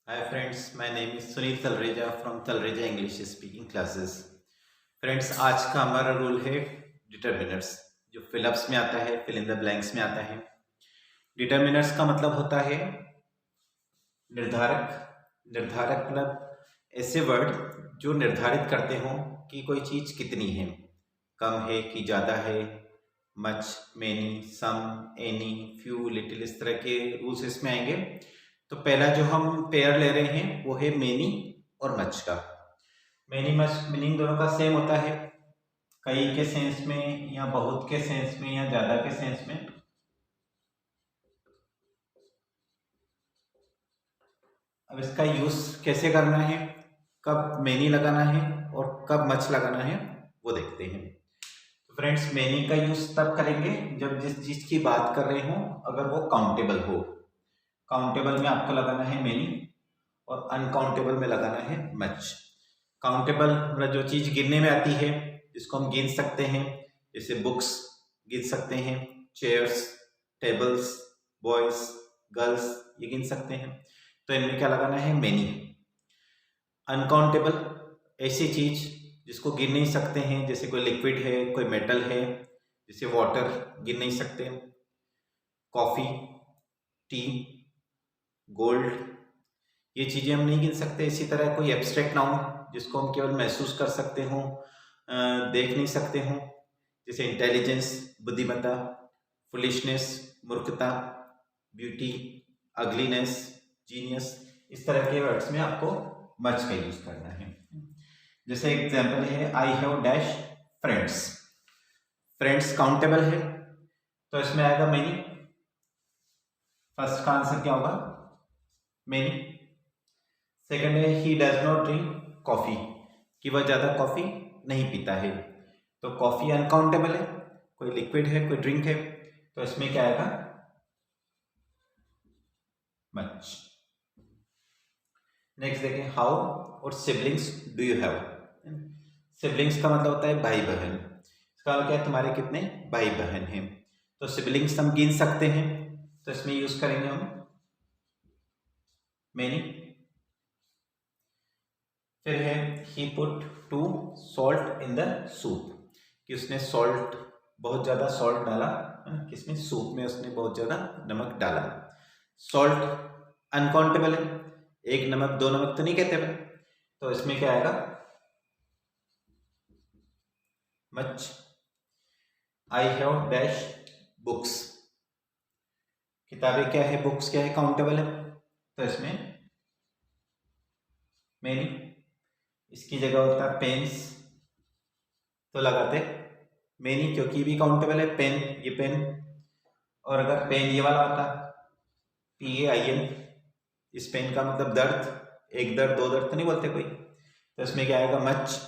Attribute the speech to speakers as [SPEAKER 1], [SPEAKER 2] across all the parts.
[SPEAKER 1] Hi friends, my name is Sunil Talreja from Talreja English Speaking Classes. Friends, आज का हमारा rule है determiners, जो फिलअप्स में आता है, फिल इन द ब्लैंक्स में आता है। डिटर्मिनर्स का मतलब होता है निर्धारक। निर्धारक मतलब ऐसे वर्ड जो निर्धारित करते हों कि कोई चीज़ कितनी है, कम है कि ज़्यादा है, मच, मेनी, सम, एनी, फ्यू, लिटिल, इस तरह के रूल्स इसमें आएंगे। तो पहला जो हम पेयर ले रहे हैं वो है मेनी और मच का। मेनी मच मीनिंग दोनों का सेम होता है, कई के सेंस में या बहुत के सेंस में या ज्यादा के सेंस में। अब इसका यूज कैसे करना है, कब मेनी लगाना है और कब मच लगाना है, वो देखते हैं। तो फ्रेंड्स, मेनी का यूज तब करेंगे जब जिस चीज की बात कर रहे हो अगर वो काउंटेबल हो। काउंटेबल में आपको लगाना है मेनी और अनकाउंटेबल में लगाना है मच। काउंटेबल मतलब जो चीज गिनने में आती है, जिसको हम गिन सकते हैं, जैसे बुक्स गिन सकते हैं, चेयर्स, टेबल्स, बॉयज, गर्ल्स, ये गिन सकते हैं। तो इनमें क्या लगाना है, मेनी। अनकाउंटेबल ऐसी चीज जिसको गिन नहीं सकते हैं, जैसे कोई लिक्विड है, कोई मेटल है, जैसे वाटर गिन नहीं सकते, कॉफी, टी, गोल्ड, ये चीजें हम नहीं गिन सकते। इसी तरह कोई एब्स्ट्रैक्ट नाउन जिसको हम केवल महसूस कर सकते हो, देख नहीं सकते हो, जैसे इंटेलिजेंस, बुद्धिमत्ता, फुलिशनेस, मूर्खता, ब्यूटी, अगलीनेस, जीनियस, इस तरह के वर्ड्स में आपको मच का यूज करना है। जैसे एग्जांपल है, I have dash friends. Friends countable है तो इसमें आएगा मेनी। फर्स्ट का आंसर क्या होगा, मेनी। सेकंड है, he does not drink coffee, कि वह ज्यादा कॉफी नहीं पीता है। तो कॉफी अनकाउंटेबल है, कोई लिक्विड है, कोई ड्रिंक है, तो इसमें क्या आएगा, मच। नेक्स्ट देखें, हाउ और siblings do you have. Siblings का मतलब होता है भाई बहन। इसका मतलब क्या है, तुम्हारे कितने भाई बहन हैं। तो सिबलिंग्स हम गिन सकते हैं, तो इसमें यूज करेंगे हम मेनी। फिर है, he put too salt in the soup, कि उसने सॉल्ट, बहुत ज्यादा सॉल्ट डाला, किसमें, सूप में उसने बहुत ज्यादा नमक डाला। सॉल्ट अनकाउंटेबल है, एक नमक दो नमक तो नहीं कहते भाई, तो इसमें क्या आएगा, much. I have dash books, किताबें क्या है, बुक्स क्या है, काउंटेबल है, तो इसमें मेनी। इसकी जगह होता है पेन्स, तो लगाते मेनी, क्योंकि भी काउंटेबल है, पेन, ये पेन। और अगर पेन ये वाला होता, PAIN, इस पेन का मतलब दर्द, एक दर्द दो दर्द तो नहीं बोलते कोई, तो इसमें क्या आएगा, मच।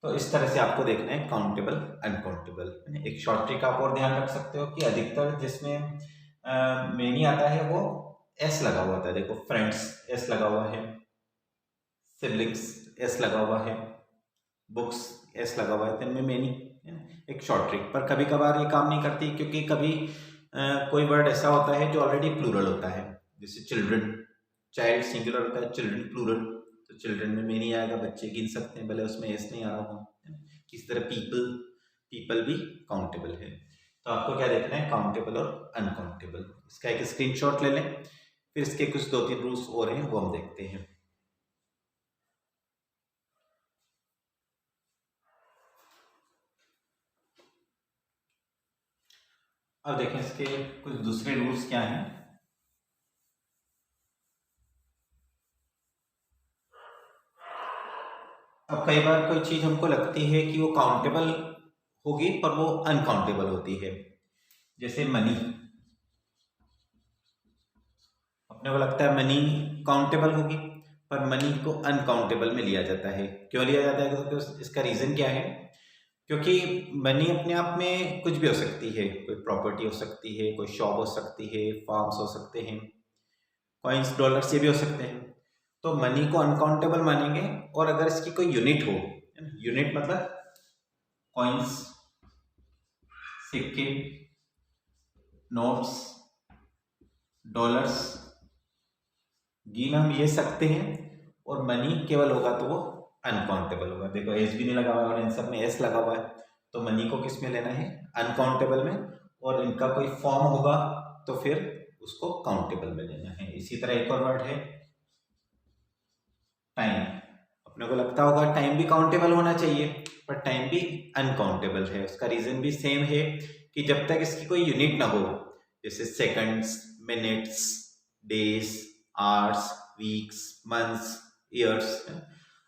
[SPEAKER 1] तो इस तरह से आपको देखना है काउंटेबल अनकाउंटेबल। एक शॉर्ट ट्रिक आप और ध्यान रख सकते हो कि अधिकतर जिसमें मेनी आता है वो एस लगा हुआ था। देखो, फ्रेंड्स एस लगा हुआ है, सिबलिंग्स एस लगा हुआ है, बुक्स एस लगा हुआ है, तो इनमें मेनी। एक शॉर्ट ट्रिक, पर कभी कभार ये काम नहीं करती, क्योंकि कभी कोई वर्ड ऐसा होता है जो ऑलरेडी प्लूरल होता है, जैसे चिल्ड्रन, चाइल्ड सिंगुलर होता है, चिल्ड्रन प्लूरल, तो चिल्ड्रन में मेनी आएगा, बच्चे गिन सकते हैं भले उसमें एस नहीं आ रहा हो। किसी तरह पीपल, पीपल भी काउंटेबल है। तो आपको क्या देखना है, काउंटेबल और अनकाउंटेबल। इसका एक स्क्रीनशॉट ले लें, फिर इसके कुछ दो तीन रूल्स और हैं वो हम देखते हैं। अब देखें इसके कुछ दूसरे रूल्स क्या हैं। अब कई बार कोई चीज हमको लगती है कि वो काउंटेबल होगी पर वो अनकाउंटेबल होती है, जैसे मनी। अपने को लगता है मनी काउंटेबल होगी, पर मनी को अनकाउंटेबल में लिया जाता है। क्यों लिया जाता है, क्योंकि इसका रीजन क्या है, क्योंकि मनी अपने आप में कुछ भी हो सकती है, कोई प्रॉपर्टी हो सकती है, कोई शॉप हो सकती है, फार्म्स हो सकते हैं, कॉइन्स, डॉलर्स, ये भी हो सकते हैं। तो मनी को अनकाउंटेबल मानेंगे, और अगर इसकी कोई यूनिट हो, यूनिट मतलब कॉइन्स, सिक्के, नोट्स, डॉलर्स, गिन हम ये सकते हैं, और मनी केवल होगा तो वो अनकाउंटेबल होगा। देखो एस भी नहीं लगा हुआ है और इन सब में एस लगा हुआ है, तो मनी को किस में लेना है, अनकाउंटेबल में, और इनका कोई फॉर्म होगा तो फिर उसको काउंटेबल में लेना है। इसी तरह एक और वर्ड है टाइम। अपने को लगता होगा टाइम भी काउंटेबल होना चाहिए, पर टाइम भी अनकाउंटेबल है। उसका रीजन भी सेम है कि जब तक इसकी कोई यूनिट ना हो, जैसे seconds, minutes, days, hours, weeks, months, years,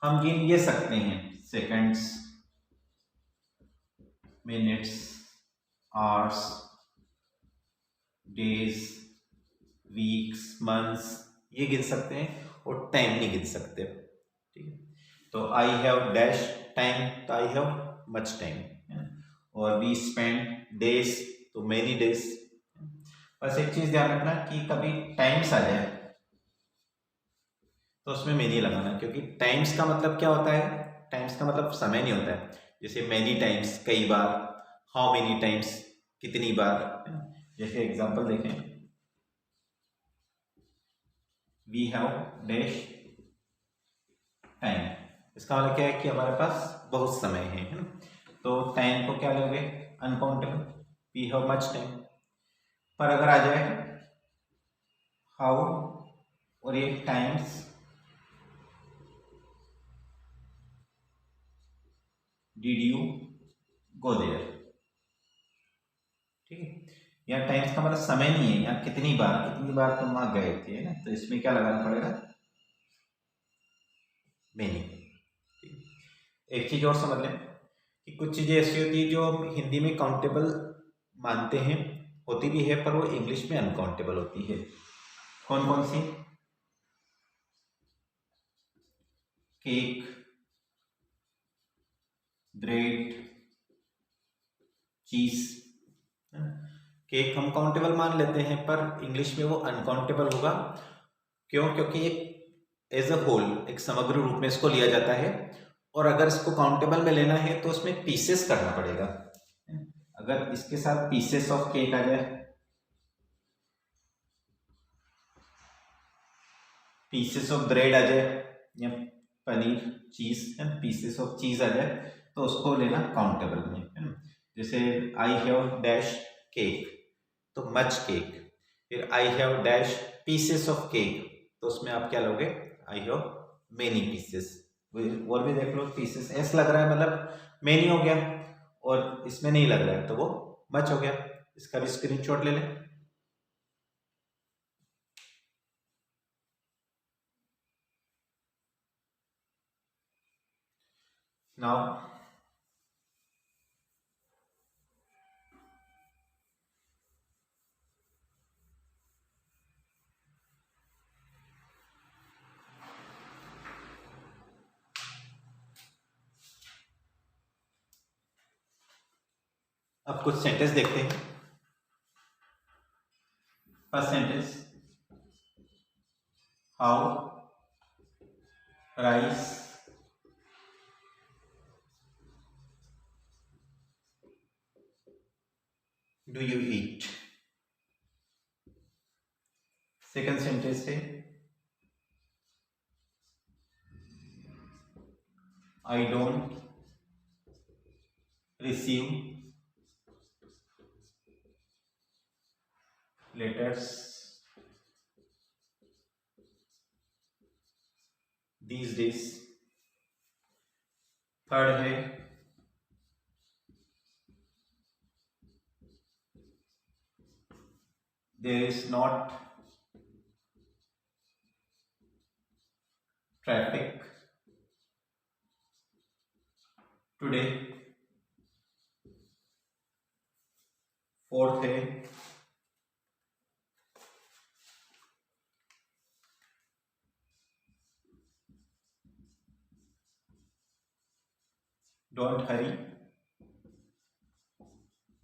[SPEAKER 1] हम गिन ये सकते हैं seconds, minutes, hours, days, weeks, months, ये गिन सकते हैं, और टाइम नहीं गिन सकते। ठीक है, तो आई हैव डैश टाइम, तो आई हैव मच टाइम, और वी स्पेंड डेज, तो मेनी डेज। बस एक चीज ध्यान रखना कि कभी टाइम्स आ जाए तो उसमें मेनी लगाना, क्योंकि टाइम्स का मतलब क्या होता है, टाइम्स का मतलब समय नहीं होता है। जैसे मैनी टाइम्स, कई बार, हाउ मेनी टाइम्स, कितनी बार। जैसे एग्जांपल देखें, वी हैव डैश टाइम, इसका मतलब क्या है कि हमारे पास बहुत समय है ना। तो टाइम को क्या लोगे, uncountable, we have much time. पर अगर आ जाए हाउ और ये times did you go there, ठीक है। यहाँ टाइम्स का मतलब समय नहीं है, यहाँ कितनी बार तुम वहां गए थे ना, तो इसमें क्या लगाना पड़ेगा, मेनी। एक चीज और समझ लें कि कुछ चीजें ऐसी होती है जो हम हिंदी में काउंटेबल मानते हैं, होती भी है, पर वो इंग्लिश में अनकाउंटेबल होती है। कौन कौन सी, केक, ब्रेड, चीज। केक हम काउंटेबल मान लेते हैं, पर इंग्लिश में वो अनकाउंटेबल होगा। क्यों, क्योंकि एक एज अ होल, एक समग्र रूप में इसको लिया जाता है, और अगर इसको काउंटेबल में लेना है तो उसमें पीसेस करना पड़ेगा। अगर इसके साथ पीसेस ऑफ केक आ जाए, पीसेस ऑफ ब्रेड आ जाए, या पनीर, चीज, पीसेस ऑफ चीज आ जाए, तो उसको लेना काउंटेबल में, है ना। जैसे आई हैव डैश केक, तो मच केक। फिर I have dash pieces of cake, तो उसमें आप क्या लोगे, आई हैव मेनी पीसेस। और भी देख लो, पीसेस एस लग रहा है मतलब मेनी हो गया, और इसमें नहीं लग रहा है तो वो मच हो गया। इसका भी स्क्रीनशॉट ले लें। नाउ अब कुछ सेंटेंस देखते हैं। First sentence, how rice do you eat. Second sentence है, I don't receive letters these days। Third है, there is not traffic today। Fourth है, डोंट हरी,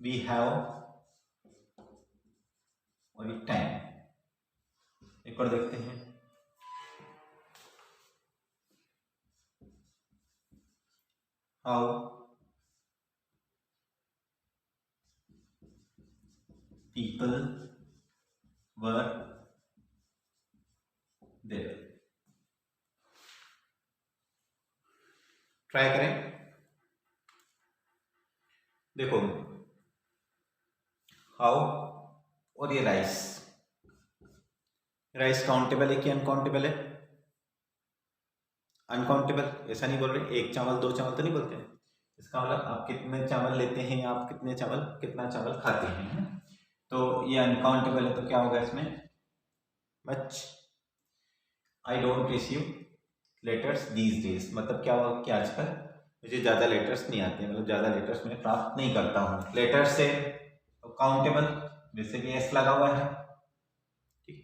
[SPEAKER 1] वी हैव और टाइम। एक और देखते हैं, how people were there. Try करें। देखो हाउ, और ये राइस, राइस काउंटेबल है कि अनकाउंटेबल है? अनकाउंटेबल। ऐसा नहीं बोल रहे एक चावल दो चावल तो नहीं बोलते हैं। इसका मतलब आप कितने चावल लेते हैं, आप कितना चावल खाते हैं। तो ये अनकाउंटेबल है, तो क्या होगा इसमें? Much. I don't receive letters these days, मतलब क्या हुआ कि आजकल मुझे ज़्यादा लेटर्स नहीं आते, मतलब ज़्यादा लेटर्स मैं प्राप्त नहीं करता हूँ। लेटर्स से काउंटेबल, जैसे कि एस लगा हुआ है। ठीक।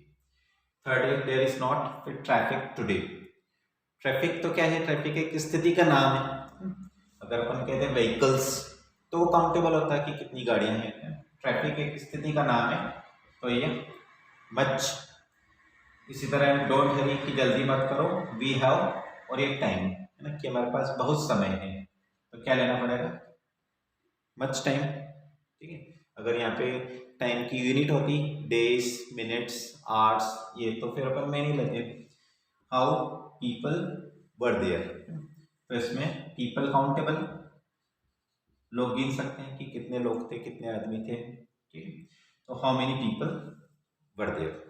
[SPEAKER 1] थर्ड है देयर इज नॉट फिर ट्रैफिक टुडे। ट्रैफिक तो क्या है? ट्रैफिक एक स्थिति का नाम है। अगर अपन कहते हैं व्हीकल्स तो वो काउंटेबल होता है कि कितनी गाड़ियां हैं। ट्रैफिक एक स्थिति का नाम है, तो ये मच। इसी तरह डोंट हरी कि जल्दी मत करो, वी हैव, और एक टाइम है ना कि हमारे पास बहुत समय है, तो क्या लेना पड़ेगा? Much time. ठीक है। अगर यहाँ पे टाइम की यूनिट होती डेज, मिनट्स, आवर्स, ये तो फिर अपन में नहीं लेते। हाउ पीपल वर देयर, तो इसमें पीपल काउंटेबल, लोग गिन सकते हैं कि कितने लोग थे, कितने आदमी थे। ठीक है। तो how many people were there.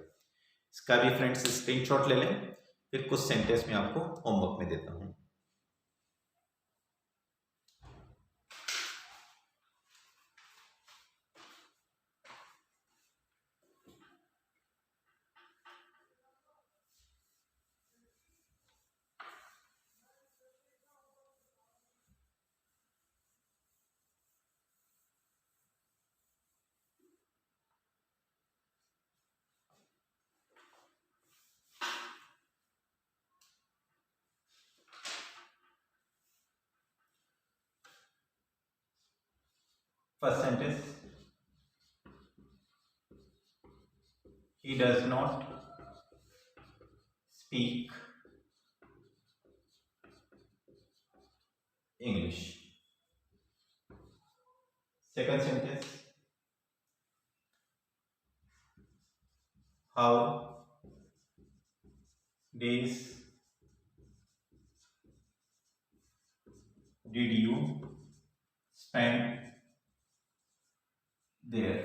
[SPEAKER 1] इसका भी फ्रेंड्स स्क्रीनशॉट ले लें, फिर कुछ सेंटेंस में आपको होमवर्क में देता हूँ। First sentence, he does not speak English. Second sentence, how days did you spend there?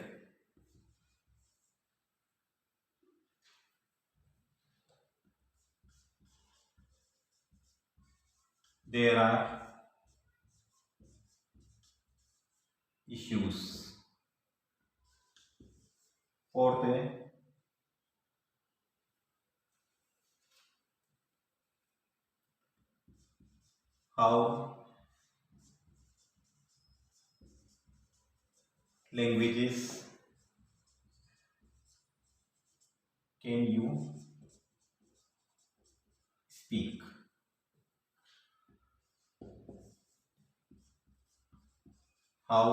[SPEAKER 1] There are issues. Fourth है, how languages can you speak? How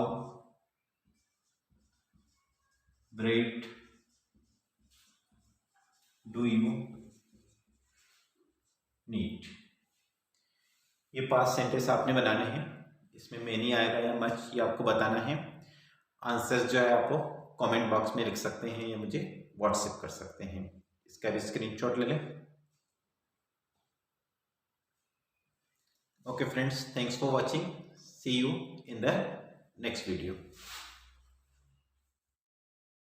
[SPEAKER 1] bright do you need? ये 5 sentence आपने बनाने हैं। इसमें many आएगा या much, ये आपको बताना है। आंसर्स जो है आपको कमेंट बॉक्स में लिख सकते हैं या मुझे व्हाट्सएप कर सकते हैं। इसका भी स्क्रीनशॉट ले लें। Okay friends, thanks for watching. See you in the next video.